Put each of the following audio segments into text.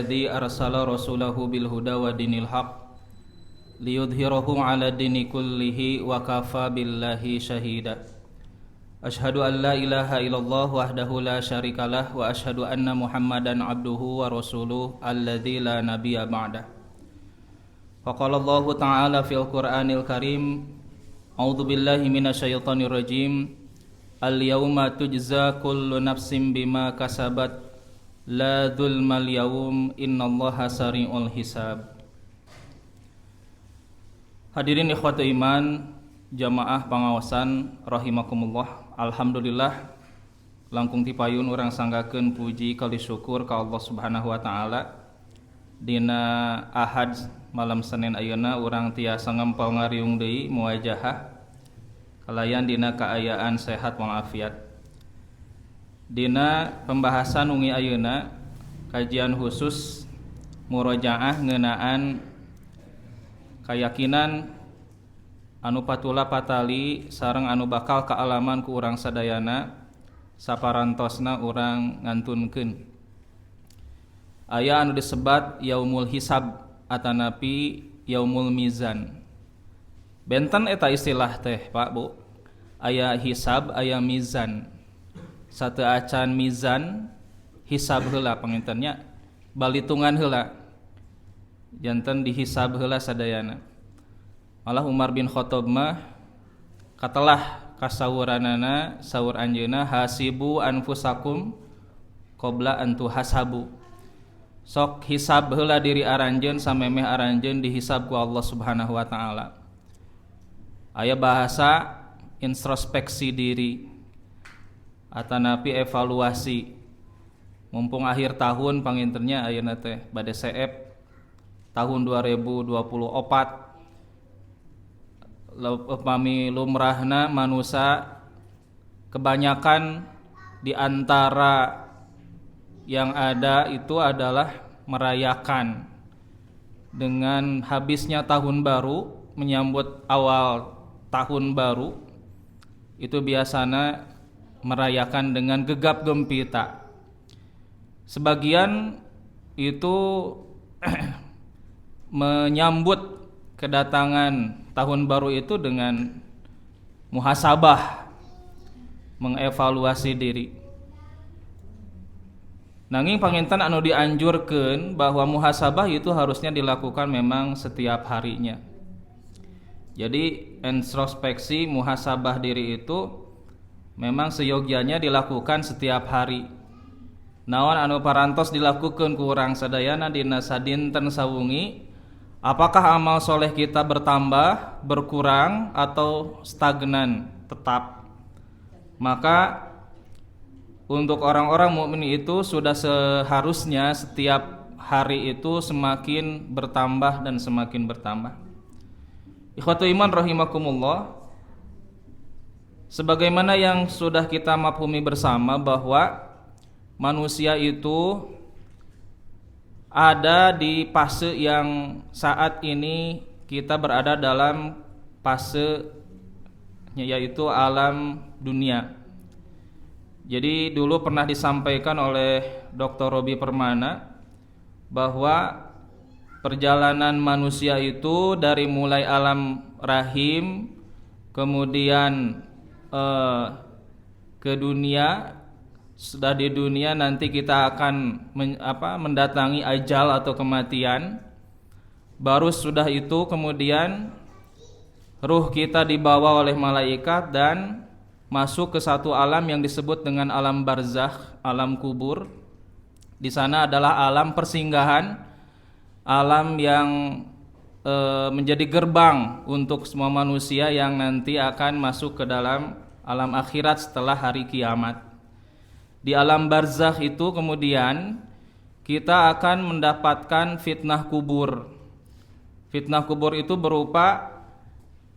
الذي أرسل رسوله بالهدى ودين الحق ليظهره على الدين كله وكفى بالله شهيدا أشهد أن لا إله إلا الله وحده لا شريك له وأشهد أن محمدا عبده ورسوله الذي لا نبي بعده فقال الله تعالى في القرآن الكريم أعوذ بالله من الشيطان الرجيم اليوم تجزى كل نفس بما كسبت لا ظلم اليوم إن الله سريع الحساب. Hadirin ikhwatu iman, jamaah pangawasan rahimakumullah. Alhamdulillah langkung tipayun urang sanggakeun puji kali syukur ka Allah Subhanahu wa taala. Dina Ahad malam Senin ayeuna urang tiasa ngempel ngariung deui muajahah kalayan dina kaayaan sehat walafiat. Dina pembahasan ungi ayeuna kajian khusus murojaah ngeunaan kayakinan anu patula patali sareng anu bakal kaalaman ku urang sadayana saparantosna urang ngantunkeun. Aya anu disebat yaumul hisab atanapi yaumul mizan. Benten eta istilah teh Pak Bu. Aya hisab, aya mizan. Satu acan mizan hisab heula pangintennya balitungan heula. Janten dihisab heula sadayana. Malah Umar bin Khattab mah katelah kasawuranana sawur anjeunna hasibu anfusakum qabla an tuhasabu. Sok hisab heula diri aranjeun samemeh aranjeun dihisab ku Allah Subhanahu wa taala. Aya bahasa introspeksi diri atanapi evaluasi. Mumpung akhir tahun pangintennya ayeuna teh bade seep tahun 2024 upami lumrahna manusia kebanyakan di antara yang ada itu adalah merayakan dengan habisnya tahun baru, menyambut awal tahun baru itu biasanya merayakan dengan gegap gempita. Sebagian itu menyambut kedatangan tahun baru itu dengan muhasabah, mengevaluasi diri. Nanging panginten anu dianjurkeun bahwa muhasabah itu harusnya dilakukan memang setiap harinya. Jadi introspeksi muhasabah diri itu memang seyogianya dilakukan setiap hari. Naon anu parantos dilakukeun ku urang sadayana dina sadinten sawungi, apakah amal soleh kita bertambah, berkurang, atau stagnan tetap? Maka untuk orang-orang mukmin itu sudah seharusnya setiap hari itu semakin bertambah dan semakin bertambah. Ikhwatu iman rahimakumullah, sebagaimana yang sudah kita mafhumi bersama bahwa manusia itu ada di fase yang saat ini kita berada dalam fase yaitu alam dunia. Jadi dulu pernah disampaikan oleh Dr. Robi Permana bahwa perjalanan manusia itu dari mulai alam rahim kemudian ke dunia. Sudah di dunia nanti kita akan mendatangi ajal atau kematian. Baru sudah itu kemudian ruh kita dibawa oleh malaikat dan masuk ke satu alam yang disebut dengan alam barzakh, alam kubur. Di sana adalah alam persinggahan, alam yang menjadi gerbang untuk semua manusia yang nanti akan masuk ke dalam alam akhirat setelah hari kiamat. Di alam barzakh itu kemudian kita akan mendapatkan fitnah kubur. Fitnah kubur itu berupa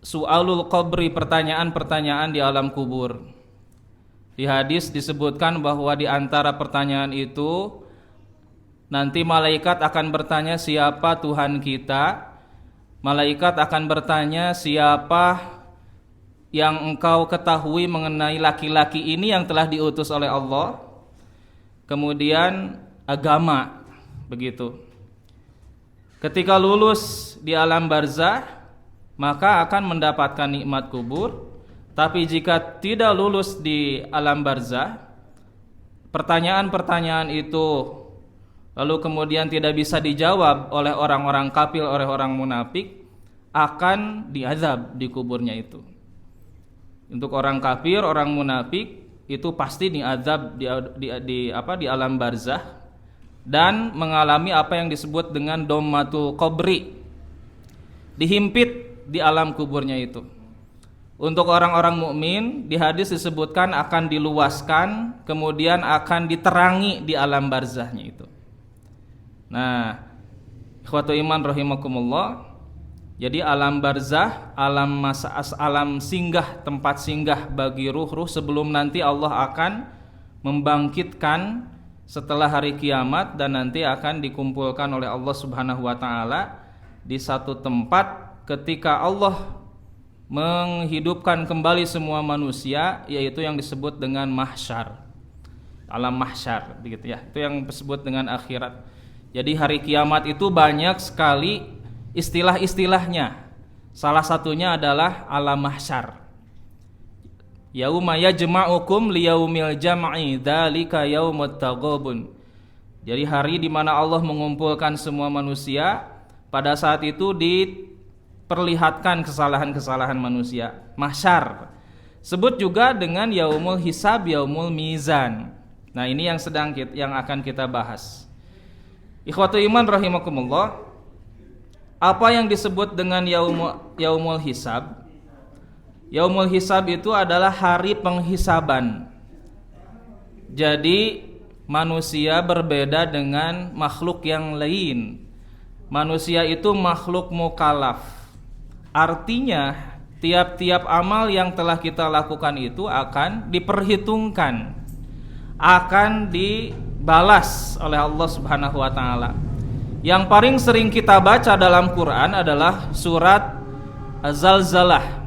su'alul qabri, pertanyaan-pertanyaan di alam kubur. Di hadis disebutkan bahwa di antara pertanyaan itu nanti malaikat akan bertanya siapa Tuhan kita. Malaikat akan bertanya siapa yang engkau ketahui mengenai laki-laki ini yang telah diutus oleh Allah. Kemudian agama, begitu. Ketika lulus di alam barzah, maka akan mendapatkan nikmat kubur. Tapi jika tidak lulus di alam barzah, pertanyaan-pertanyaan itu lalu kemudian tidak bisa dijawab oleh orang-orang kafir, oleh orang munafik, akan diazab di kuburnya itu. Untuk orang kafir, orang munafik itu pasti diazab di alam barzah dan mengalami apa yang disebut dengan dommatul qabri, dihimpit di alam kuburnya itu. Untuk orang-orang mukmin di hadis disebutkan akan diluaskan, kemudian akan diterangi di alam barzahnya itu. Nah, ikhwatul iman rahimakumullah, jadi alam barzah, alam singgah, tempat singgah bagi ruh-ruh sebelum nanti Allah akan membangkitkan setelah hari kiamat dan nanti akan dikumpulkan oleh Allah Subhanahu wa taala di satu tempat ketika Allah menghidupkan kembali semua manusia, yaitu yang disebut dengan mahsyar. Alam mahsyar begitu ya. Itu yang disebut dengan akhirat. Jadi hari kiamat itu banyak sekali istilah-istilahnya. Salah satunya adalah alam mahsyar. Yauma yajma'ukum liyaumil jam'i dzalika yaumut taghabun. Jadi hari di mana Allah mengumpulkan semua manusia, pada saat itu diperlihatkan kesalahan-kesalahan manusia. Mahsyar. Sebut juga dengan yaumul hisab, yaumul mizan. Nah, ini yang akan kita bahas. Ikhwatul iman rahimakumullah, apa yang disebut dengan yaumul hisab? Yaumul hisab itu adalah hari penghisaban. Jadi manusia berbeda dengan makhluk yang lain. Manusia itu makhluk mukallaf. Artinya tiap-tiap amal yang telah kita lakukan itu akan diperhitungkan, akan dibalas oleh Allah Subhanahu wa taala. Yang paling sering kita baca dalam Quran adalah surat Az-Zalzalah.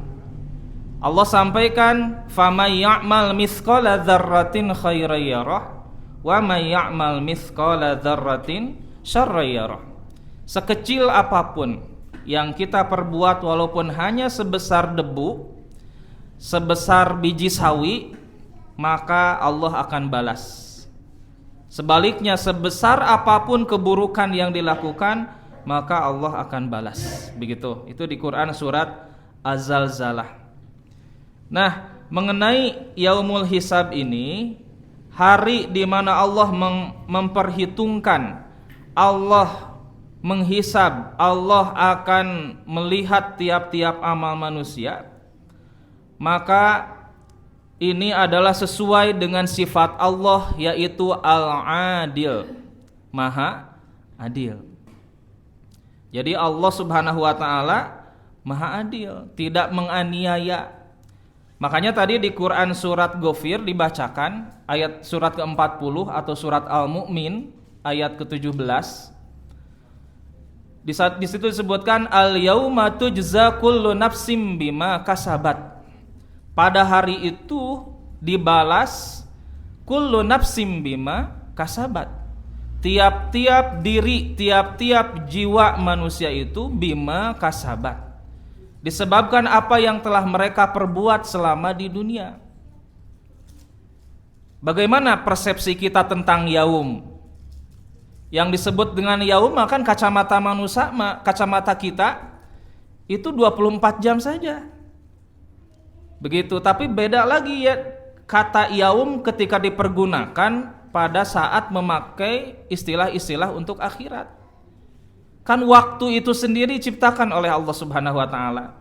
Allah sampaikan, "Famay ya'mal mithqala dzarratin khairan yarah wa may ya'mal mithqala dzarratin syarran yarah." Sekecil apapun yang kita perbuat, walaupun hanya sebesar debu, sebesar biji sawi, maka Allah akan balas. Sebaliknya, sebesar apapun keburukan yang dilakukan, maka Allah akan balas. Begitu. Itu di Quran surat Az-Zalzalah. Nah, mengenai yaumul hisab ini, hari di mana Allah memperhitungkan, Allah menghisab, Allah akan melihat tiap-tiap amal manusia, maka ini adalah sesuai dengan sifat Allah, yaitu Al-Adil, Maha Adil. Jadi Allah Subhanahu wa taala Maha Adil, tidak menganiaya. Makanya tadi di Quran surat Ghafir dibacakan ayat surat ke-40 atau surat Al-Mu'min ayat ke-17. Di situ disebutkan al-yauma tujza kullu nafsim bima kasabat. Pada hari itu dibalas kullu nafsim bima kasabat. Tiap-tiap diri, tiap-tiap jiwa manusia itu bima kasabat, disebabkan apa yang telah mereka perbuat selama di dunia. Bagaimana persepsi kita tentang yaum? Yang disebut dengan yaum kan kacamata manusia, kacamata kita itu 24 jam saja. Begitu, tapi beda lagi ya kata yaum ketika dipergunakan pada saat memakai istilah-istilah untuk akhirat. Kan waktu itu sendiri diciptakan oleh Allah Subhanahu wa taala.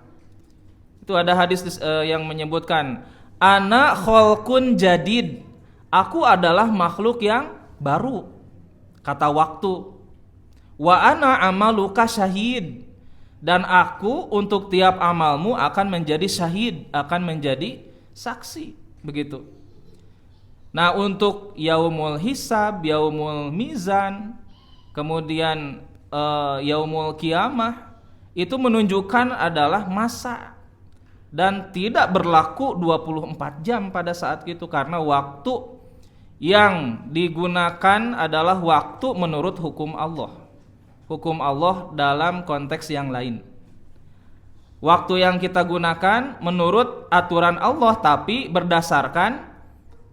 Itu ada hadis yang menyebutkan, ana khalqun jadid. Aku adalah makhluk yang baru. Kata waktu. Wa ana amaluka syahid. Dan aku untuk tiap amalmu akan menjadi syahid, akan menjadi saksi. Begitu. Nah, untuk yaumul hisab, yaumul mizan, kemudian yaumul kiamah, itu menunjukkan adalah masa dan tidak berlaku 24 jam pada saat itu, karena waktu yang digunakan adalah waktu menurut hukum Allah. Hukum Allah dalam konteks yang lain. Waktu yang kita gunakan menurut aturan Allah, tapi berdasarkan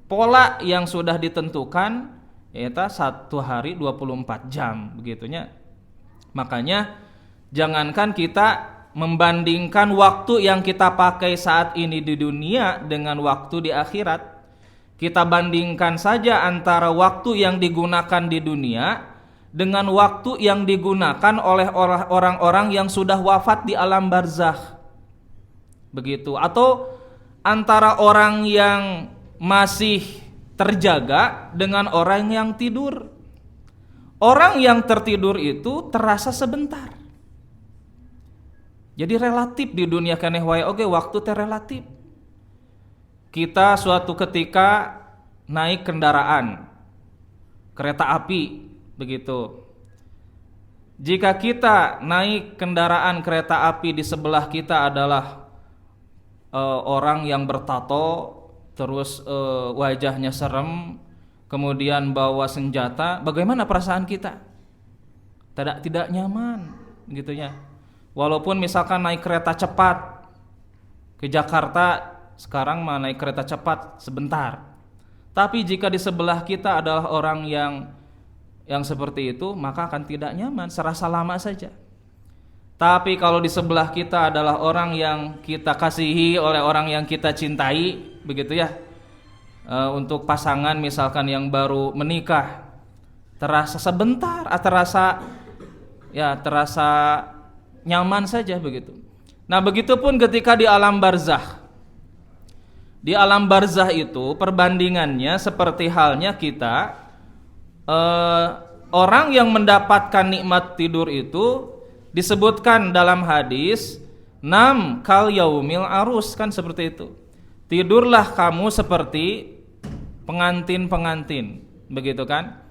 pola yang sudah ditentukan, yaitu 1 hari 24 jam begitunya. Makanya jangankan kita membandingkan waktu yang kita pakai saat ini di dunia dengan waktu di akhirat. Kita bandingkan saja antara waktu yang digunakan di dunia dengan waktu yang digunakan oleh orang-orang yang sudah wafat di alam barzakh. Begitu. Atau antara orang yang masih terjaga dengan orang yang tidur. Orang yang tertidur itu terasa sebentar. Jadi relatif di dunia keneh wae oge waktu teh relatif. Kita suatu ketika naik kendaraan kereta api begitu. Jika kita naik kendaraan kereta api di sebelah kita adalah orang yang bertato, terus wajahnya serem, kemudian bawa senjata, bagaimana perasaan kita? Tidak nyaman gitu ya. Walaupun misalkan naik kereta cepat ke Jakarta, sekarang mah naik kereta cepat sebentar. Tapi jika di sebelah kita adalah orang yang seperti itu, maka akan tidak nyaman, serasa lama saja. Tapi kalau di sebelah kita adalah orang yang kita kasihi oleh orang yang kita cintai, begitu ya. Untuk pasangan misalkan yang baru menikah, terasa sebentar, terasa nyaman saja begitu. Nah, begitupun ketika di alam barzakh. Di alam barzakh itu perbandingannya seperti halnya kita orang yang mendapatkan nikmat tidur itu disebutkan dalam hadis, nam kal yaumil arus, kan seperti itu. Tidurlah kamu seperti pengantin-pengantin, begitu kan?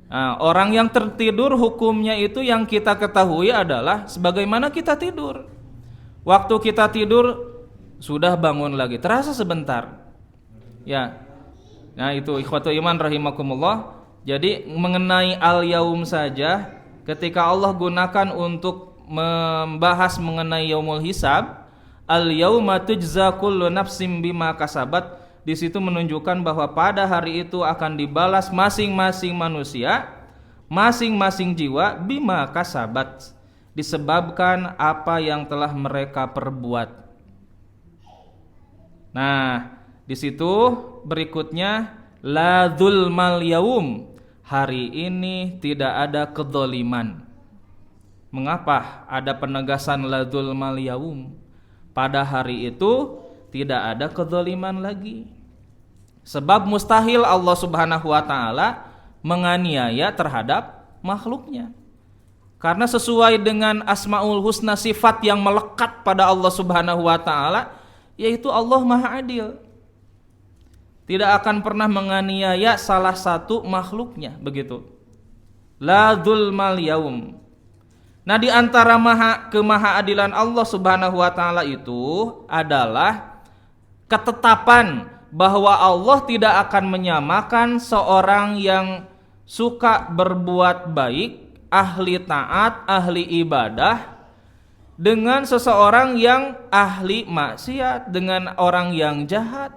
Nah, orang yang tertidur hukumnya itu yang kita ketahui adalah sebagaimana kita tidur. Waktu kita tidur sudah bangun lagi, terasa sebentar. Ya. Nah, itu ikhwatu iman rahimakumullah. Jadi mengenai al-yaum saja, ketika Allah gunakan untuk membahas mengenai yaumul hisab, al-yauma tujza kullu nafsim bima kasabat, di situ menunjukkan bahwa pada hari itu akan dibalas masing-masing manusia, masing-masing jiwa bima kasabat, disebabkan apa yang telah mereka perbuat. Nah, di situ berikutnya la dzulmal yaum. Hari ini tidak ada kedzaliman. Mengapa ada penegasan la dzulmal yaum? Pada hari itu tidak ada kedzaliman lagi. Sebab mustahil Allah Subhanahu wa taala menganiaya terhadap makhluknya. Karena sesuai dengan Asmaul Husna, sifat yang melekat pada Allah Subhanahu wa taala, yaitu Allah Maha Adil. Tidak akan pernah menganiaya salah satu makhluknya, begitu. La dzulmal yaum. Nah, di antara kemahaadilan Allah Subhanahu wa taala itu adalah ketetapan bahwa Allah tidak akan menyamakan seorang yang suka berbuat baik, ahli taat, ahli ibadah, dengan seseorang yang ahli maksiat, dengan orang yang jahat.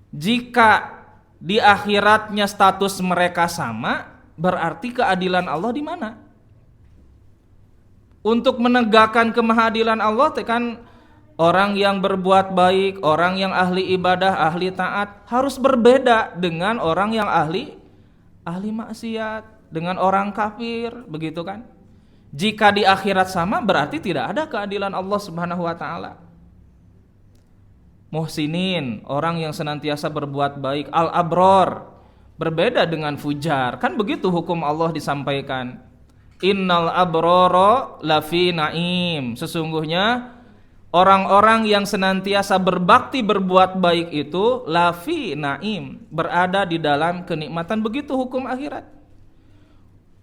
Jika di akhiratnya status mereka sama, berarti keadilan Allah di mana? Untuk menegakkan kemahadilan Allah, kan orang yang berbuat baik, orang yang ahli ibadah, ahli taat harus berbeda dengan orang yang ahli maksiat, dengan orang kafir, begitu kan? Jika di akhirat sama, berarti tidak ada keadilan Allah Subhanahu wa taala. Muhsinin, orang yang senantiasa berbuat baik, al-abror, berbeda dengan fujar. Kan begitu hukum Allah disampaikan. Innal abroro lafi naim. Sesungguhnya orang-orang yang senantiasa berbakti berbuat baik itu lafi naim, berada di dalam kenikmatan. Begitu hukum akhirat.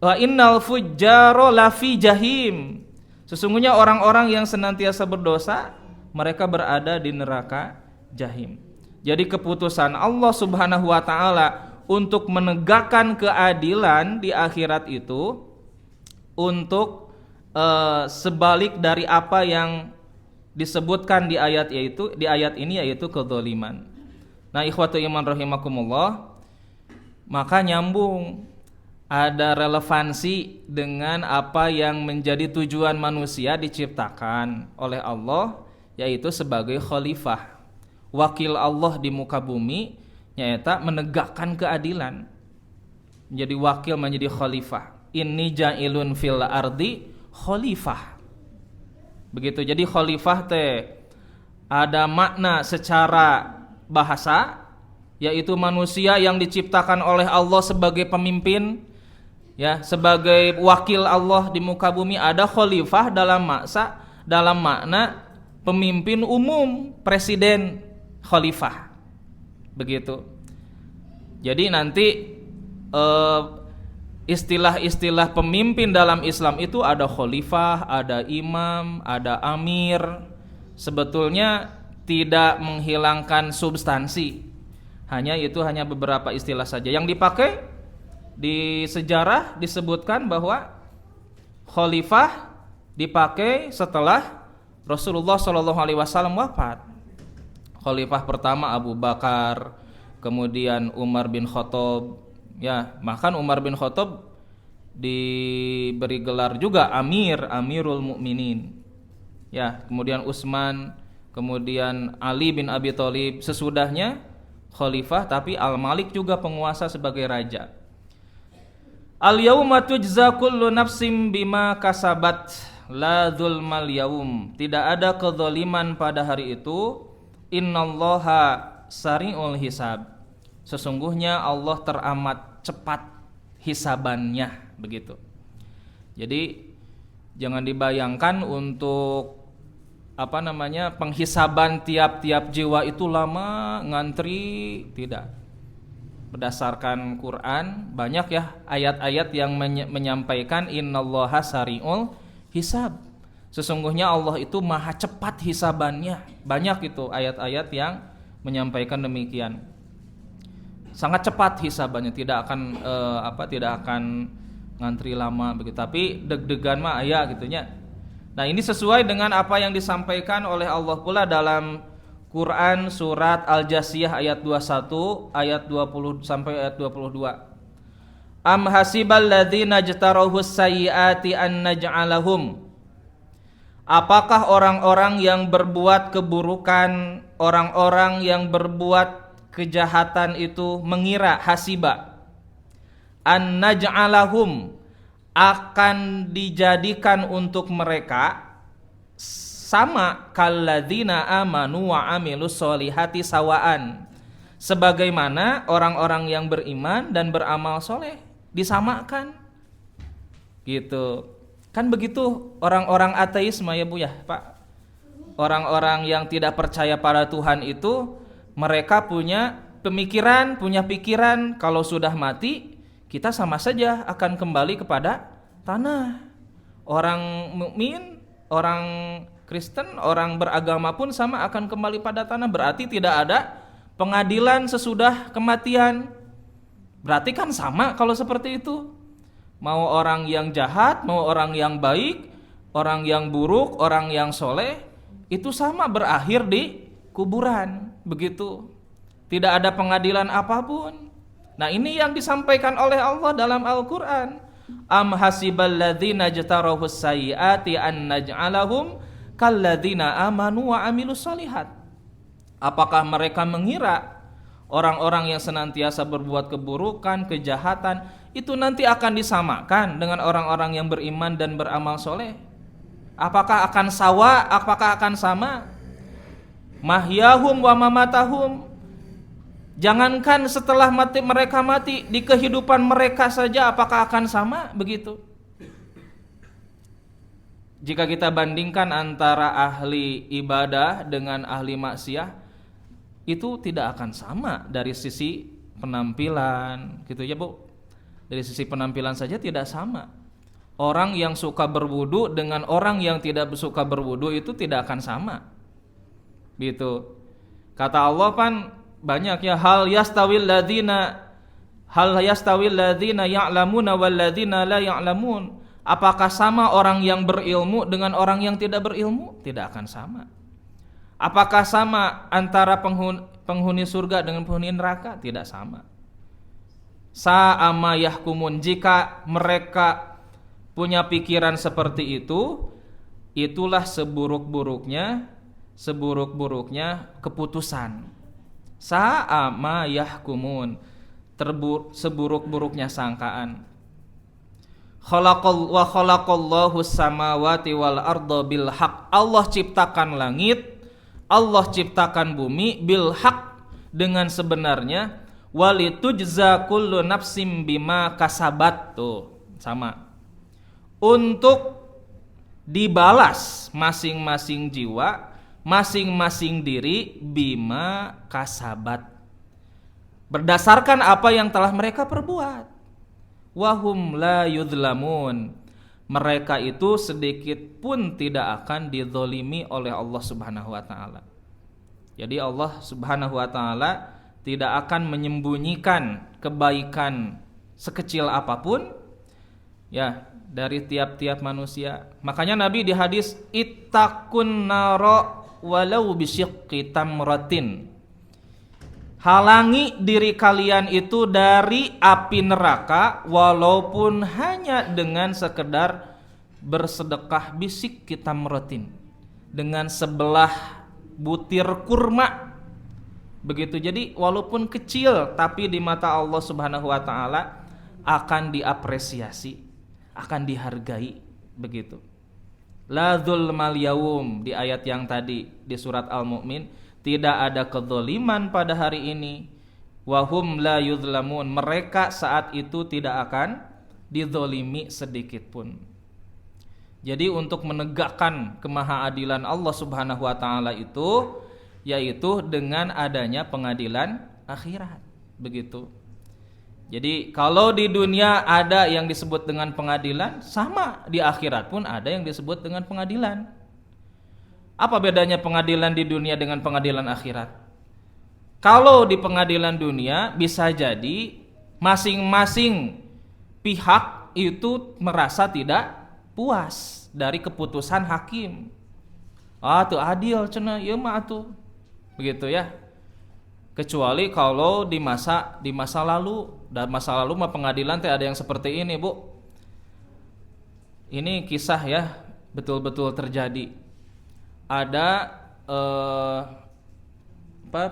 Wa innal fujjaro lafi jahim. Sesungguhnya orang-orang yang senantiasa berdosa, mereka berada di neraka jahim. Jadi keputusan Allah Subhanahu wa taala untuk menegakkan keadilan di akhirat itu untuk sebalik dari apa yang disebutkan di ayat ini yaitu kedzaliman. Nah, ikhwatu iman rahimakumullah, maka nyambung, ada relevansi dengan apa yang menjadi tujuan manusia diciptakan oleh Allah, yaitu sebagai khalifah, wakil Allah di muka bumi, nyata menegakkan keadilan, menjadi wakil, menjadi khalifah. Inni ja'ilun fil ardi khalifah. Begitu. Jadi khalifah teh ada makna secara bahasa, yaitu manusia yang diciptakan oleh Allah sebagai pemimpin, ya, sebagai wakil Allah di muka bumi. Ada khalifah dalam makna pemimpin umum, presiden, khalifah. Begitu. Jadi nanti istilah-istilah pemimpin dalam Islam itu ada khalifah, ada imam, ada amir. Sebetulnya tidak menghilangkan substansi. Hanya beberapa istilah saja yang dipakai. Di sejarah disebutkan bahwa khalifah dipakai setelah Rasulullah SAW wafat. Khalifah pertama Abu Bakar, kemudian Umar bin Khattab, ya, bahkan Umar bin Khattab diberi gelar juga Amirul Mukminin. Ya, kemudian Utsman, kemudian Ali bin Abi Thalib sesudahnya khalifah, tapi Al-Malik juga penguasa sebagai raja. Al-yauma tujza kullu nafsim bima kasabat la dzulmal yaum. Tidak ada kezaliman pada hari itu. Innallaha sari'ul hisab. Sesungguhnya Allah teramat cepat hisabannya, begitu. Jadi jangan dibayangkan untuk penghisaban tiap-tiap jiwa itu lama, ngantri, tidak. Berdasarkan Quran banyak ya ayat-ayat yang menyampaikan innallaha sari'ul hisab. Sesungguhnya Allah itu maha cepat hisabannya. Banyak itu ayat-ayat yang menyampaikan demikian. Sangat cepat hisabannya, tidak akan ngantri lama begitu. Tapi deg-degan mah aya gitunya. Nah, ini sesuai dengan apa yang disampaikan oleh Allah pula dalam Quran surat Al-Jasiyah ayat 21 ayat 20 sampai ayat 22. Am hasibal ladzina jtarahus sayyiati an naj'alahum. Apakah orang-orang yang berbuat keburukan, orang-orang yang berbuat kejahatan itu mengira, hasiba, an naj'alahum, akan dijadikan untuk mereka sama kalladzina amanu wa amilus solihati sawaan, sebagaimana orang-orang yang beriman dan beramal soleh disamakan, gitu. Kan begitu orang-orang ateisme ya Bu ya Pak. Orang-orang yang tidak percaya pada Tuhan itu, mereka punya pemikiran, punya pikiran kalau sudah mati kita sama saja akan kembali kepada tanah. Orang mukmin, orang Kristen, orang beragama pun sama akan kembali pada tanah. Berarti tidak ada pengadilan sesudah kematian. Berarti kan sama kalau seperti itu. Mau orang yang jahat, mau orang yang baik, orang yang buruk, orang yang soleh, itu sama berakhir di kuburan. Begitu. Tidak ada pengadilan apapun. Nah, ini yang disampaikan oleh Allah dalam Al-Quran. Am hasibal ladzina jtarahus sayyiati an naj'alahum kalladzina amanu wa amilus solihat. Apakah mereka mengira orang-orang yang senantiasa berbuat keburukan, kejahatan, itu nanti akan disamakan dengan orang-orang yang beriman dan beramal soleh? Apakah akan sama? Mahyahum wa mamatahum. Jangankan setelah mereka mati, di kehidupan mereka saja apakah akan sama? Begitu. Jika kita bandingkan antara ahli ibadah dengan ahli maksiat, itu tidak akan sama dari sisi penampilan, gitu ya Bu. Dari sisi penampilan saja tidak sama. Orang yang suka berwudu dengan orang yang tidak suka berwudu itu tidak akan sama. Gitu. Kata Allah kan banyak ya, hal yastawil ladzina ya'lamuna wal ladzina la ya'lamun. Apakah sama orang yang berilmu dengan orang yang tidak berilmu? Tidak akan sama. Apakah sama antara penghuni surga dengan penghuni neraka? Tidak sama. Sa'ama yahkumun, jika mereka punya pikiran seperti itu, itulah seburuk-buruknya keputusan. Sa'ama yahkumun, seburuk-buruknya sangkaan. Khalaqallahu samawati wal arda bil haq. Allah ciptakan langit, Allah ciptakan bumi bil haq, dengan sebenarnya. Walitujza kullu nafsim bima kasabat, tuh sama, untuk dibalas masing-masing jiwa, masing-masing diri, bima kasabat, berdasarkan apa yang telah mereka perbuat. Wahum la yudlamun, mereka itu sedikit pun tidak akan dizalimi oleh Allah Subhanahu wa taala. Jadi Allah Subhanahu wa taala tidak akan menyembunyikan kebaikan sekecil apapun ya dari tiap-tiap manusia. Makanya Nabi di hadis, ittaqun nara walau bisyiqqi tamratin, halangi diri kalian itu dari api neraka walaupun hanya dengan sekedar bersedekah bisyiqqi tamratin, dengan sebelah butir kurma. Begitu. Jadi walaupun kecil, tapi di mata Allah Subhanahu wa taala akan diapresiasi, akan dihargai, begitu. La dzulmal yaum, di ayat yang tadi di surat Al-Mu'min, tidak ada kezaliman pada hari ini. Wahum la yuzlamun, mereka saat itu tidak akan dizalimi sedikit pun. Jadi untuk menegakkan kemahaadilan Allah Subhanahu wa taala itu, yaitu dengan adanya pengadilan akhirat, begitu. Jadi kalau di dunia ada yang disebut dengan pengadilan, sama di akhirat pun ada yang disebut dengan pengadilan. Apa bedanya pengadilan di dunia dengan pengadilan akhirat? Kalau di pengadilan dunia bisa jadi masing-masing pihak itu merasa tidak puas dari keputusan hakim. Ah tuh adil cenah ieu mah atuh. Begitu ya. Kecuali kalau di masa lalu, dan masa lalu mah pengadilan teh ada yang seperti ini, Bu. Ini kisah ya, betul-betul terjadi. Ada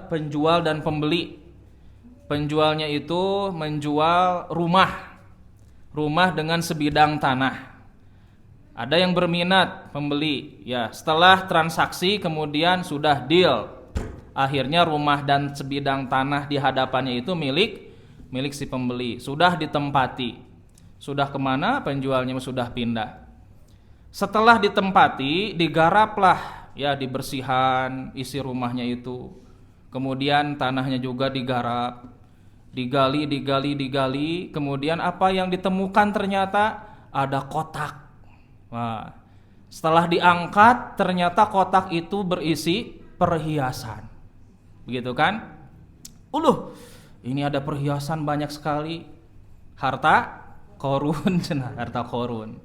penjual dan pembeli. Penjualnya itu menjual rumah dengan sebidang tanah. Ada yang berminat pembeli, ya. Setelah transaksi kemudian sudah deal. Akhirnya rumah dan sebidang tanah di hadapannya itu milik si pembeli. Sudah ditempati. Sudah kemana? Penjualnya sudah pindah. Setelah ditempati, digaraplah, ya, dibersihan isi rumahnya itu. Kemudian tanahnya juga digarap, digali. Kemudian apa yang ditemukan ternyata ada kotak. Wah, setelah diangkat ternyata kotak itu berisi perhiasan. Begitu kan? Ini ada perhiasan banyak sekali. Harta korun, harta korun.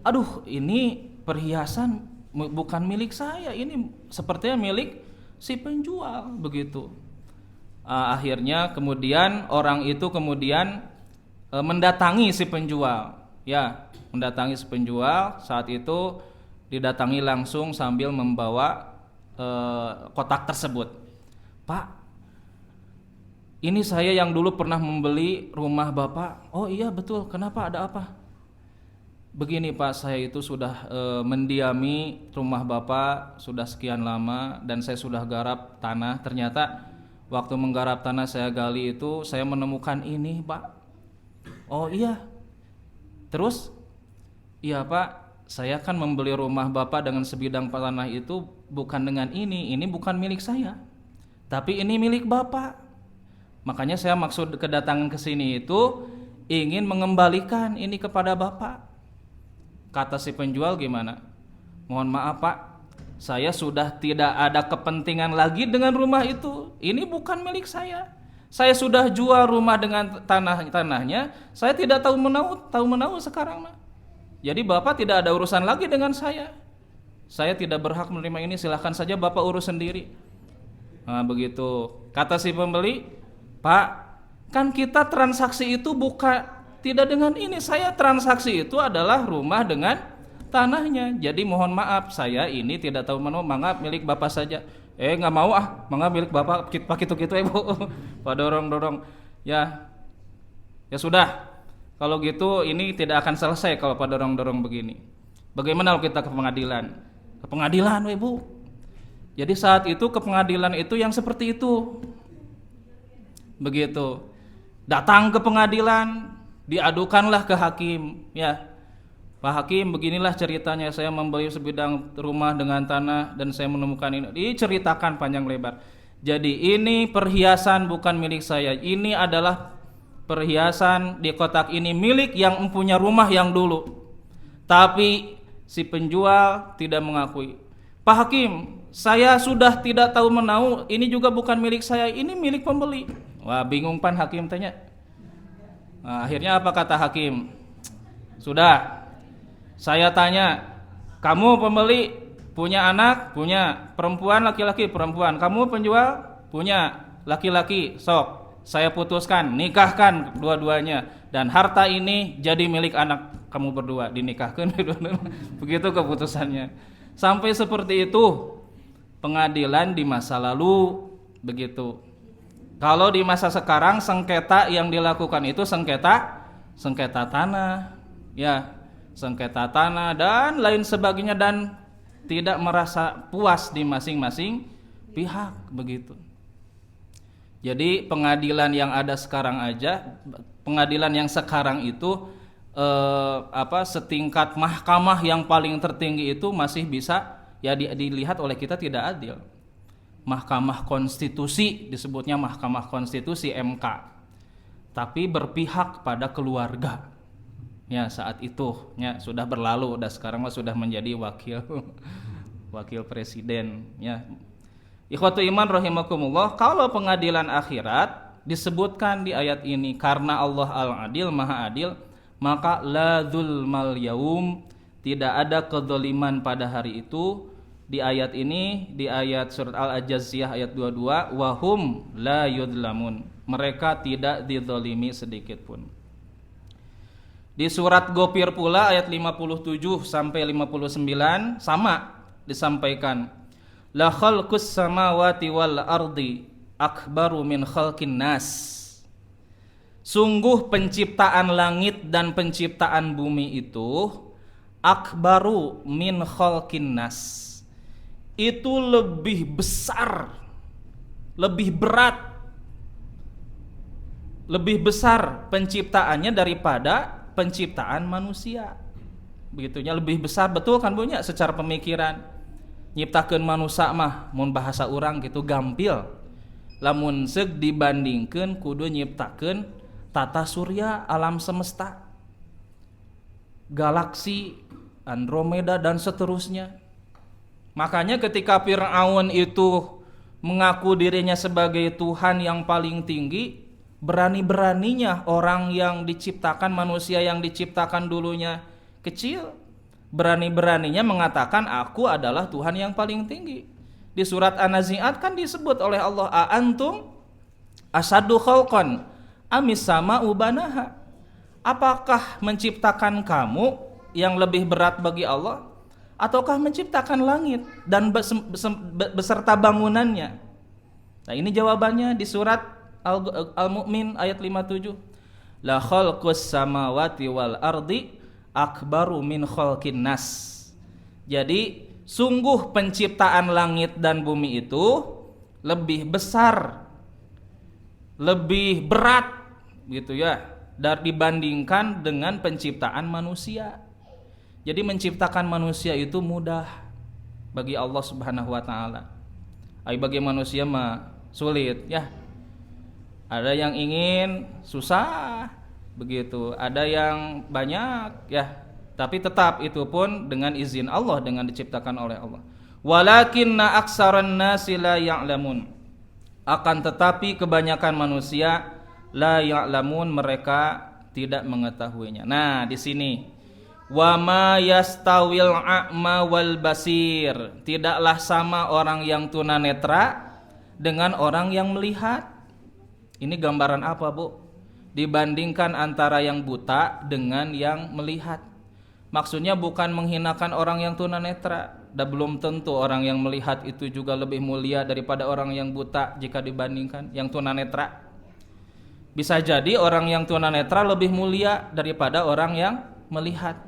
Aduh, ini perhiasan bukan milik saya, ini sepertinya milik si penjual, begitu. Akhirnya kemudian orang itu mendatangi si penjual, ya, mendatangi si penjual. Saat itu didatangi langsung sambil membawa kotak tersebut. Pak, ini saya yang dulu pernah membeli rumah Bapak. Oh iya betul, kenapa, ada apa? Begini Pak, saya itu sudah mendiami rumah Bapak sudah sekian lama dan saya sudah garap tanah. Ternyata waktu menggarap tanah saya gali itu saya menemukan ini Pak. Oh iya. Terus? Iya Pak, saya kan membeli rumah Bapak dengan sebidang tanah itu bukan dengan ini bukan milik saya. Tapi ini milik Bapak. Makanya saya maksud kedatangan ke sini itu ingin mengembalikan ini kepada Bapak. Kata si penjual, gimana? Mohon maaf Pak, Saya sudah tidak ada kepentingan lagi dengan rumah itu. Ini bukan milik saya. Saya sudah jual rumah dengan tanahnya. Saya tidak tahu menahu sekarang mah. Jadi Bapak tidak ada urusan lagi dengan saya. Saya tidak berhak menerima ini, silahkan saja Bapak urus sendiri. Nah, begitu. Kata si pembeli, Pak, kan kita transaksi itu bukan tidak dengan ini. Saya transaksi itu adalah rumah dengan tanahnya. Jadi mohon maaf, saya ini tidak tahu menahu, maaf milik Bapak saja. Nggak mau mangga milik Bapak, pak itu Ibu. Pak dorong. Ya sudah. Kalau gitu ini tidak akan selesai kalau Pak dorong begini. Bagaimana kalau kita ke pengadilan? Ke pengadilan, Ibu. Jadi saat itu ke pengadilan itu yang seperti itu. Begitu. Datang ke pengadilan, diadukanlah ke hakim, ya. Pak Hakim, beginilah ceritanya, saya membeli sebidang rumah dengan tanah dan saya menemukan ini. Diceritakan panjang lebar. Jadi ini perhiasan bukan milik saya. Ini adalah perhiasan di kotak ini milik yang mempunyai rumah yang dulu. Tapi si penjual tidak mengakui. Pak Hakim, saya sudah tidak tahu menahu, ini juga bukan milik saya, ini milik pembeli. Wah, bingung pan Hakim tanya. Nah, akhirnya apa kata Hakim? Sudah, saya tanya, kamu pembeli punya anak? Punya. Perempuan, laki-laki? Perempuan. Kamu penjual? Punya. Laki-laki? Sok, saya putuskan, nikahkan dua-duanya. Dan harta ini jadi milik anak kamu berdua, dinikahkan. Begitu keputusannya. Sampai seperti itu pengadilan di masa lalu, begitu. Kalau di masa sekarang sengketa yang dilakukan itu sengketa tanah, ya. Sengketa tanah dan lain sebagainya, dan tidak merasa puas di masing-masing pihak, begitu. Jadi pengadilan yang ada sekarang aja, pengadilan yang sekarang itu setingkat mahkamah yang paling tertinggi itu masih bisa ya dilihat oleh kita tidak adil. Mahkamah Konstitusi, disebutnya Mahkamah Konstitusi MK, tapi berpihak pada keluarga. Ya saat itu ya sudah berlalu, udah sekarang sudah menjadi wakil presiden, ya. Ikhwatu iman rahimakumullah, kalau pengadilan akhirat disebutkan di ayat ini karena Allah Al-Adil, Maha Adil, maka la dzulmal yaum, tidak ada kezaliman pada hari itu. Di ayat ini, di ayat surat Al-Jaziah ayat 22, wahum la yudlamun, mereka tidak dizalimi sedikit pun. Di surat Ghafir pula ayat 57 sampai 59 sama disampaikan. La khalqus samawati wal ardi akbaru min khalqin nas. Sungguh penciptaan langit dan penciptaan bumi itu akbaru min khalqin nas. Itu lebih besar, lebih berat, lebih besar penciptaannya daripada penciptaan manusia. Begitunya lebih besar, betul kan Bu nya secara pemikiran. Nyiptakeun manusia mah mun bahasa urang gitu gampil. Lamun seug dibandingkeun kudu nyiptakeun tata surya, alam semesta, galaksi, Andromeda dan seterusnya. Makanya ketika Fir'aun itu mengaku dirinya sebagai Tuhan yang paling tinggi, berani-beraninya orang yang diciptakan, manusia yang diciptakan dulunya kecil, berani-beraninya mengatakan aku adalah Tuhan yang paling tinggi. Di surat An-Nazi'at kan disebut oleh Allah, a antum asaddu khalqan amis sama'u banaha. Apakah menciptakan kamu yang lebih berat bagi Allah, ataukah menciptakan langit dan beserta bangunannya? Nah, ini jawabannya di surat Al-Mu'min ayat 57. La khalqus samawati wal ardi akbaru min khalqin nas. Jadi sungguh penciptaan langit dan bumi itu lebih besar, lebih berat gitu ya, dibandingkan dengan penciptaan manusia. Jadi menciptakan manusia itu mudah bagi Allah Subhanahu wa taala. Bagi manusia mah sulit ya. Ada yang ingin susah begitu, ada yang banyak ya, tapi tetap itu pun dengan izin Allah, dengan diciptakan oleh Allah. Walakinna aksaran nasi la ya'lamun. Akan tetapi kebanyakan manusia la ya'lamun, mereka tidak mengetahuinya. Nah, di sini wa ma yastawil a'ma wal basir. Tidaklah sama orang yang tunanetra dengan orang yang melihat. Ini gambaran apa, Bu? Dibandingkan antara yang buta dengan yang melihat. Maksudnya bukan menghinakan orang yang tunanetra. Dan belum tentu orang yang melihat itu juga lebih mulia daripada orang yang buta jika dibandingkan yang tunanetra. Bisa jadi orang yang tunanetra lebih mulia daripada orang yang melihat,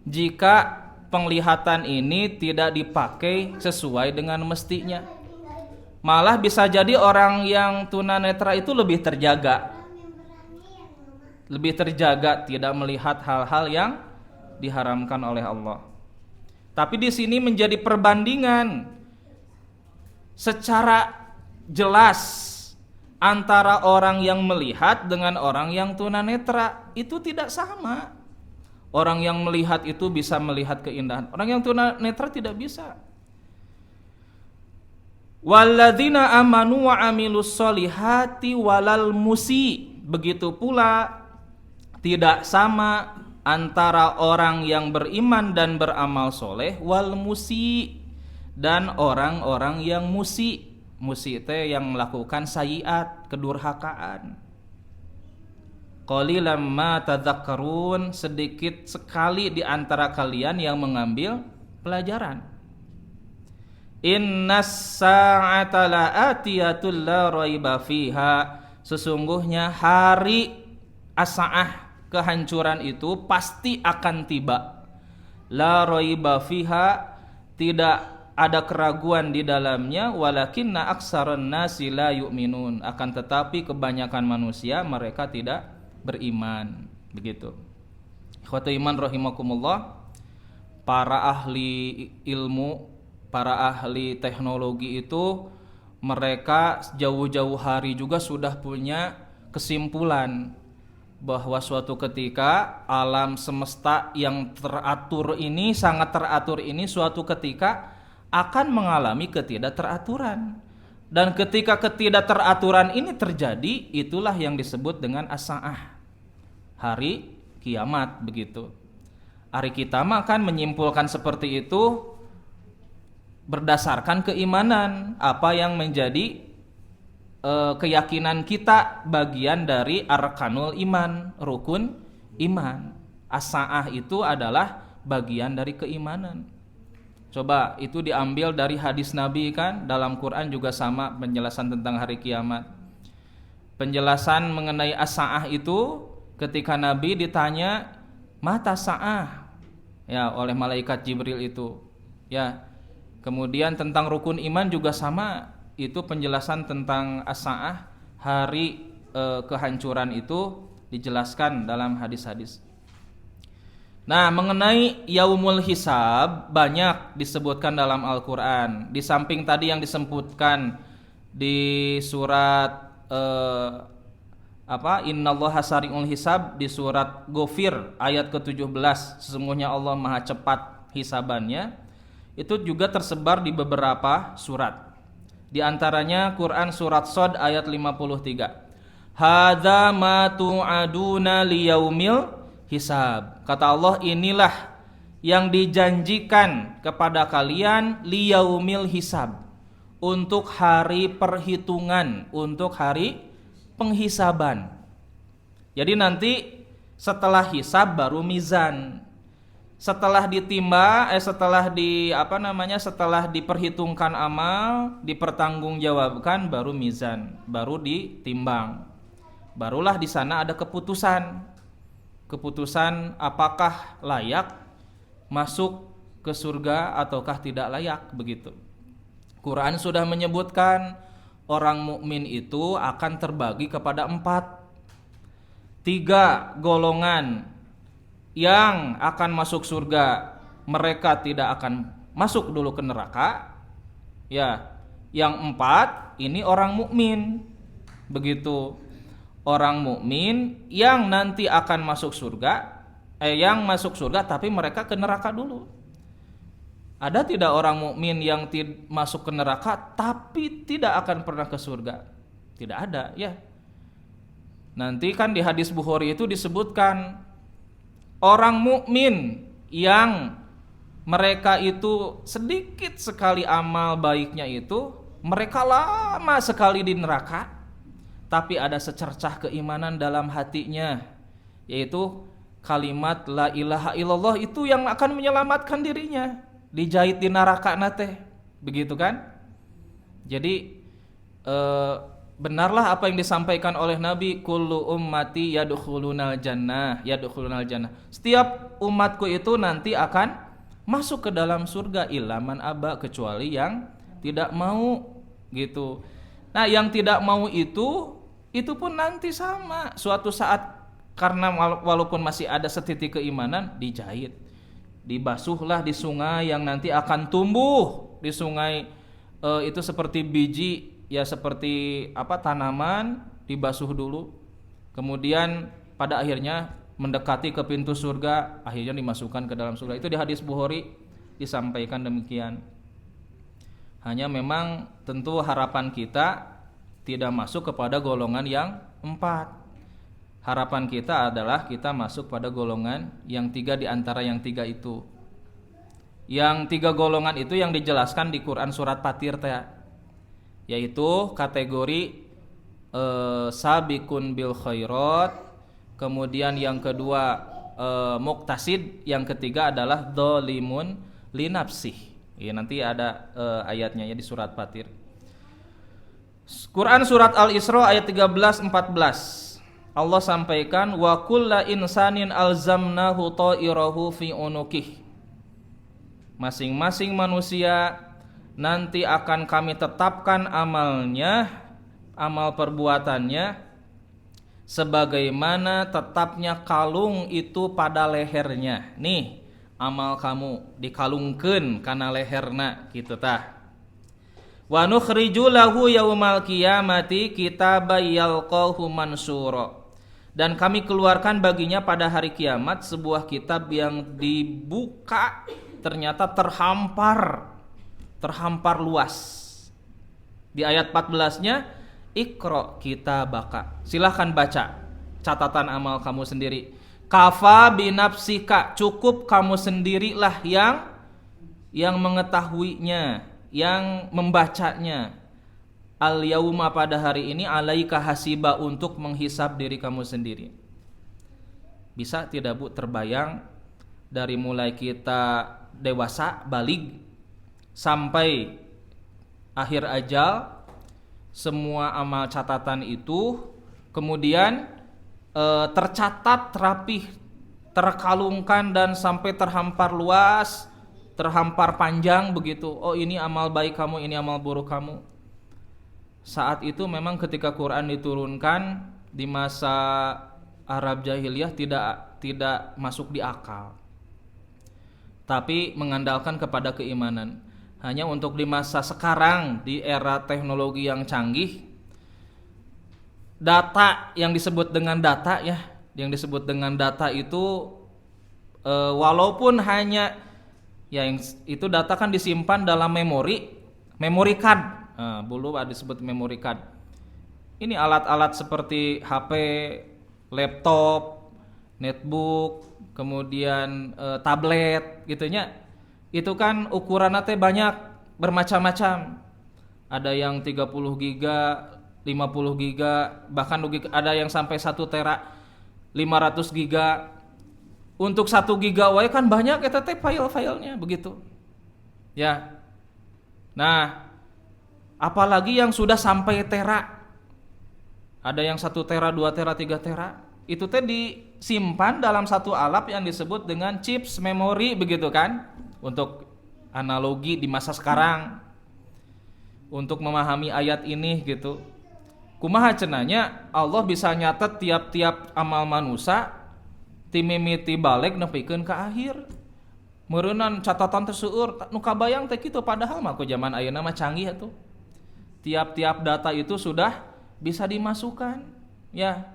jika penglihatan ini tidak dipakai sesuai dengan mestinya. Malah bisa jadi orang yang tunanetra itu lebih terjaga, tidak melihat hal-hal yang diharamkan oleh Allah. Tapi di sini menjadi perbandingan secara jelas antara orang yang melihat dengan orang yang tunanetra. Itu tidak sama. Orang yang melihat itu bisa melihat keindahan, orang yang tunanetra tidak bisa. Walladzina amanu wa amilus solihati walal musi. Begitu pula tidak sama antara orang yang beriman dan beramal soleh wal musi, dan orang-orang yang musi. Musi itu yang melakukan sayiat, kedurhakaan. Qalilan ma tadzakkarun, sedikit sekali di antara kalian yang mengambil pelajaran. Innas sa'ata la'atiyatul la raiba fiha. Sesungguhnya hari as-sa'ah, kehancuran itu pasti akan tiba. La raiba fiha, tidak ada keraguan di dalamnya. Walakinna aksaran nasi la yu'minun, akan tetapi kebanyakan manusia mereka tidak beriman. Begitu. Ikhwatu iman rahimakumullah, para ahli ilmu, para ahli teknologi itu mereka jauh-jauh hari juga sudah punya kesimpulan bahwa suatu ketika alam semesta yang teratur ini, sangat teratur ini, suatu ketika akan mengalami ketidakteraturan. Dan ketika ketidakteraturan ini terjadi, itulah yang disebut dengan as-sa'ah, hari kiamat. Begitu. Hari kiamat kan menyimpulkan seperti itu berdasarkan keimanan, apa yang menjadi keyakinan kita, bagian dari arkanul iman, rukun iman. As-sa'ah itu adalah bagian dari keimanan. Coba itu diambil dari hadis Nabi kan, dalam Quran juga sama penjelasan tentang hari kiamat. Penjelasan mengenai as-sa'ah itu ketika Nabi ditanya mata sa'ah ya oleh malaikat Jibril itu. Ya. Kemudian tentang rukun iman juga sama. Itu penjelasan tentang as-sa'ah, hari kehancuran itu dijelaskan dalam hadis-hadis. Nah, mengenai yaumul hisab banyak disebutkan dalam Al-Quran. Di samping tadi yang disebutkan di surat Innallaha sari'ul hisab, di surat Ghafir ayat ke-17, sesungguhnya Allah maha cepat hisabannya, itu juga tersebar di beberapa surat. Di antaranya Quran surat Shad ayat 53. Hadza ma tu'aduna liyaumil hisab. Kata Allah, inilah yang dijanjikan kepada kalian liyaumil hisab, untuk hari perhitungan, untuk hari penghisaban. Jadi nanti setelah hisab baru mizan. Setelah setelah diperhitungkan amal, dipertanggungjawabkan, baru mizan, baru ditimbang. Barulah di sana ada keputusan apakah layak masuk ke surga ataukah tidak layak, begitu. Quran sudah menyebutkan orang mukmin itu akan terbagi kepada 3 golongan yang akan masuk surga. Mereka tidak akan masuk dulu ke neraka. Ya, yang 4 ini orang mukmin. Begitu. Orang mukmin yang nanti akan masuk surga, yang masuk surga tapi mereka ke neraka dulu. Ada tidak orang mukmin yang masuk ke neraka tapi tidak akan pernah ke surga? Tidak ada, ya. Nanti kan di hadis Bukhari itu disebutkan orang mukmin yang mereka itu sedikit sekali amal baiknya itu, mereka lama sekali di neraka, tapi ada secercah keimanan dalam hatinya, yaitu kalimat la ilaha illallah itu yang akan menyelamatkan dirinya. Dijahit di neraka nate, begitu kan? Jadi benarlah apa yang disampaikan oleh Nabi, kullu ummati yadkhulunal jannah. Setiap umatku itu nanti akan masuk ke dalam surga, ilaman aba, kecuali yang tidak mau, gitu. Nah, yang tidak mau itu pun nanti sama, suatu saat karena walaupun masih ada setitik keimanan, dijahit, dibasuhlah di sungai yang nanti akan tumbuh di sungai itu seperti biji, ya seperti tanaman, dibasuh dulu, kemudian pada akhirnya mendekati ke pintu surga, akhirnya dimasukkan ke dalam surga. Itu di hadis Bukhari disampaikan demikian. Hanya memang tentu harapan kita tidak masuk kepada golongan yang 4. Harapan kita adalah kita masuk pada golongan yang 3 di antara yang 3 itu. Yang 3 golongan itu yang dijelaskan di Quran surat Fatir yaitu kategori sabiqun bil khairat, kemudian yang kedua muqtasid, yang ketiga adalah dzalimun li nafsih. Ya, nanti ada ayatnya ya di surat Fatir. Quran surat Al-Isra ayat 13-14. Allah sampaikan wa kulla insanin alzamnahu ta'irahu fi unuqih. Masing-masing manusia nanti akan kami tetapkan amalnya, amal perbuatannya sebagaimana tetapnya kalung itu pada lehernya. Nih, amal kamu dikalungkeun kana leherna kitu tah. Wa nukhriju lahu yaumal qiyamati kitaban yalqahu mansura. Dan kami keluarkan baginya pada hari kiamat sebuah kitab yang dibuka ternyata terhampar luas. Di ayat 14-nya, Iqra kitabaka. Silahkan baca catatan amal kamu sendiri. Kafa binafsika, cukup kamu sendirilah yang mengetahuinya, yang membacanya. Al yauma, pada hari ini, alaika hasiba, untuk menghisab diri kamu sendiri. Bisa tidak Bu terbayang dari mulai kita dewasa balig sampai akhir ajal, semua amal catatan itu kemudian tercatat rapih, terkalungkan dan sampai terhampar luas, terhampar panjang begitu. Oh, ini amal baik kamu, ini amal buruk kamu. Saat itu memang ketika Quran diturunkan di masa Arab jahiliyah tidak masuk di akal, tapi mengandalkan kepada keimanan. Hanya untuk di masa sekarang, di era teknologi yang canggih, data yang disebut dengan data itu walaupun hanya yang itu data kan disimpan dalam memory card. Dulu ada disebut memory card. Ini alat-alat seperti HP, laptop, netbook, kemudian tablet gitunya. Itu kan ukurannya teh banyak, bermacam-macam. Ada yang 30 giga, 50 giga, bahkan ada yang sampai 1 tera, 500 giga. Untuk 1 giga wae kan banyak eta teh file-filenya begitu. Ya. Nah, apalagi yang sudah sampai tera. Ada yang 1 tera, 2 tera, 3 tera. Itu teh disimpan dalam satu alat yang disebut dengan chips memory begitu kan? Untuk analogi di masa sekarang, untuk memahami ayat ini gitu. Kumaha cenanya Allah bisa nyatet tiap-tiap amal manusia timimiti balik nepikeun ka akhir. Meureunnan catatan teh seueur nu kabayang teh kitu, padahal mah ku zaman ayeuna mah canggih atuh. Tiap-tiap data itu sudah bisa dimasukkan, ya.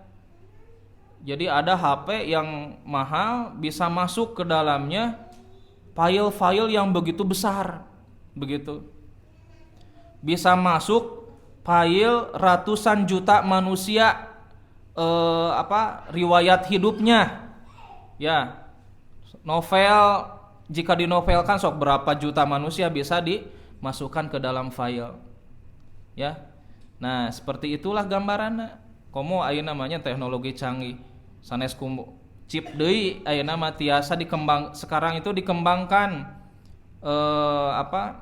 Jadi ada HP yang mahal bisa masuk ke dalamnya file-file yang begitu besar, begitu. Bisa masuk file ratusan juta manusia, riwayat hidupnya, ya. Novel, jika dinovelkan sok berapa juta manusia bisa dimasukkan ke dalam file, ya. Nah, seperti itulah gambarannya. Komo ayeuna namanya teknologi canggih. Sanes chip deui ayeuna mah tiasa sekarang itu dikembangkan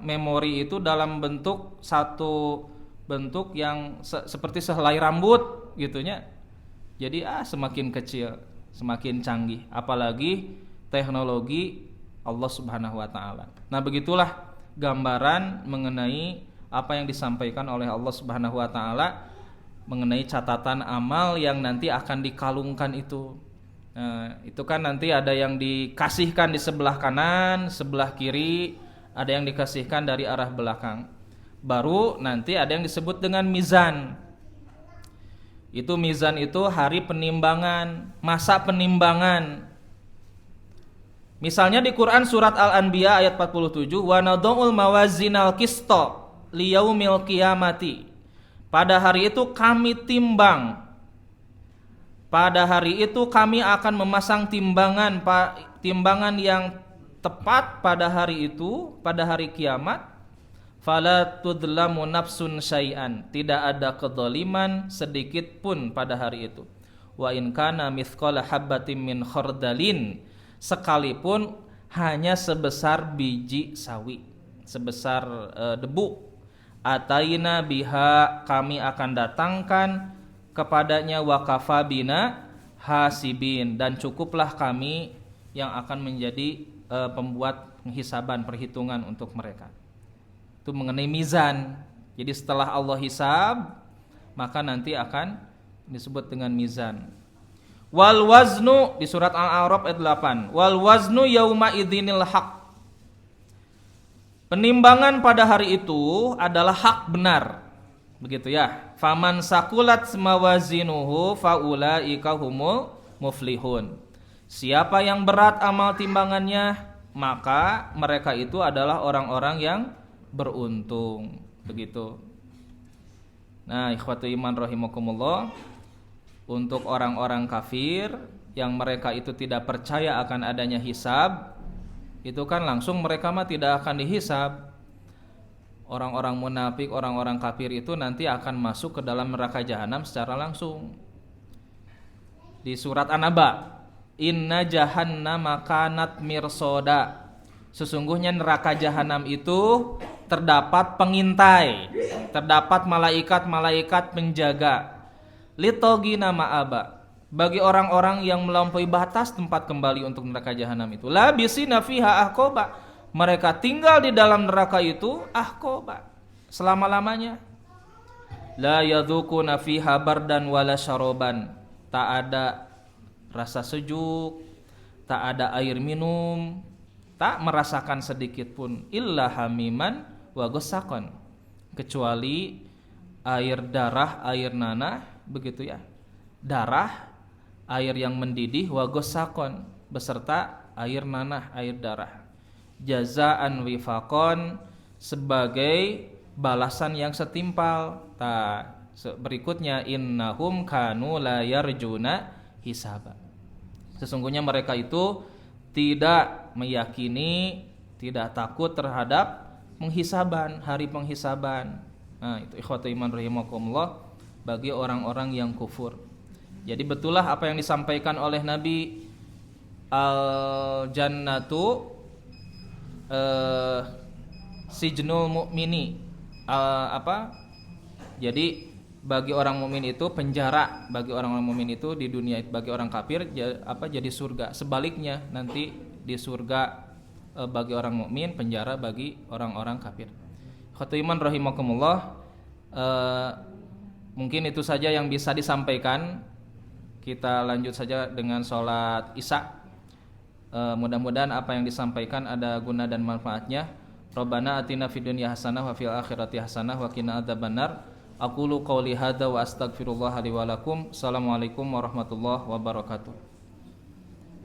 memori itu dalam bentuk satu bentuk yang seperti sehelai rambut gitunya. Jadi semakin kecil, semakin canggih, apalagi teknologi Allah Subhanahu wa taala. Nah, begitulah gambaran mengenai apa yang disampaikan oleh Allah Subhanahu wa taala mengenai catatan amal yang nanti akan dikalungkan itu. Nah, itu kan nanti ada yang dikasihkan di sebelah kanan, sebelah kiri, ada yang dikasihkan dari arah belakang. Baru nanti ada yang disebut dengan mizan. Itu mizan itu hari penimbangan, masa penimbangan. Misalnya di Quran surat Al-Anbiya ayat 47, wa nadul mawazinal qisto liyaumil qiyamati. Pada hari itu kami timbang. Pada hari itu kami akan memasang timbangan yang tepat pada hari itu, pada hari kiamat. Fala tudlamu nafsun syai'an. Tidak ada kedzaliman sedikit pun pada hari itu. Wa in kana mithqala habbatin min khardalin. Sekalipun hanya sebesar biji sawi, sebesar debu. Ataina biha, kami akan datangkan kepadanya, wakafa bina hasibin, dan cukuplah kami yang akan menjadi pembuat penghisaban, perhitungan untuk mereka. Itu mengenai mizan. Jadi setelah Allah hisab, maka nanti akan disebut dengan mizan. Wal waznu di surat Al-A'raf ayat 8. Wal waznu yauma idzinil haq. Penimbangan pada hari itu adalah hak benar. Begitu ya. Faman sakulat mawazinuhu faulaika humul muflihun. Siapa yang berat amal timbangannya, maka mereka itu adalah orang-orang yang beruntung. Begitu. Nah, ikhwatu iman rahimakumullah, untuk orang-orang kafir yang mereka itu tidak percaya akan adanya hisab, itu kan langsung mereka mah tidak akan dihisab. Orang-orang munafik, orang-orang kafir itu nanti akan masuk ke dalam neraka jahanam secara langsung. Di surat An-Naba, inna jahannama kanat mirsoda. Sesungguhnya neraka jahanam itu terdapat pengintai, terdapat malaikat-malaikat penjaga. Litogina ma'aba, bagi orang-orang yang melampaui batas tempat kembali untuk neraka jahanam itu. Labisina fiha ahqoba, mereka tinggal di dalam neraka itu ahqoba, selama-lamanya. La yadzuquna fiha bardan wala syaroban, tak ada rasa sejuk, tak ada air minum, tak merasakan sedikit pun, illa hamiman wa ghasaqan, kecuali air darah, air nanah, begitu ya. Darah, air yang mendidih, wa ghasaqan, beserta air nanah, air darah. Jazaan wifaqan, sebagai balasan yang setimpal. Berikutnya, innahum kanu la yarjuna hisaba. Sesungguhnya mereka itu tidak meyakini, tidak takut terhadap penghisaban, hari penghisaban. Nah, itu ikhwatu iman rahimakumullah, bagi orang-orang yang kufur. Jadi betullah apa yang disampaikan oleh Nabi, al-jannatu sijnul mu'mini, jadi bagi orang mukmin itu penjara, bagi orang mukmin itu di dunia, bagi orang kafir jadi surga. Sebaliknya nanti di surga bagi orang mukmin, penjara bagi orang-orang kafir. Khotaiman rahimakumullah, mungkin itu saja yang bisa disampaikan. Kita lanjut saja dengan sholat Isya. Mudah-mudahan apa yang disampaikan ada guna dan manfaatnya. Rabbana atina fid dunya hasanah wa fil akhirati hasanah wa qina adzabannar. Aqulu qouli hadza wa astaghfirullah li wa lakum. Assalamualaikum warahmatullahi wabarakatuh.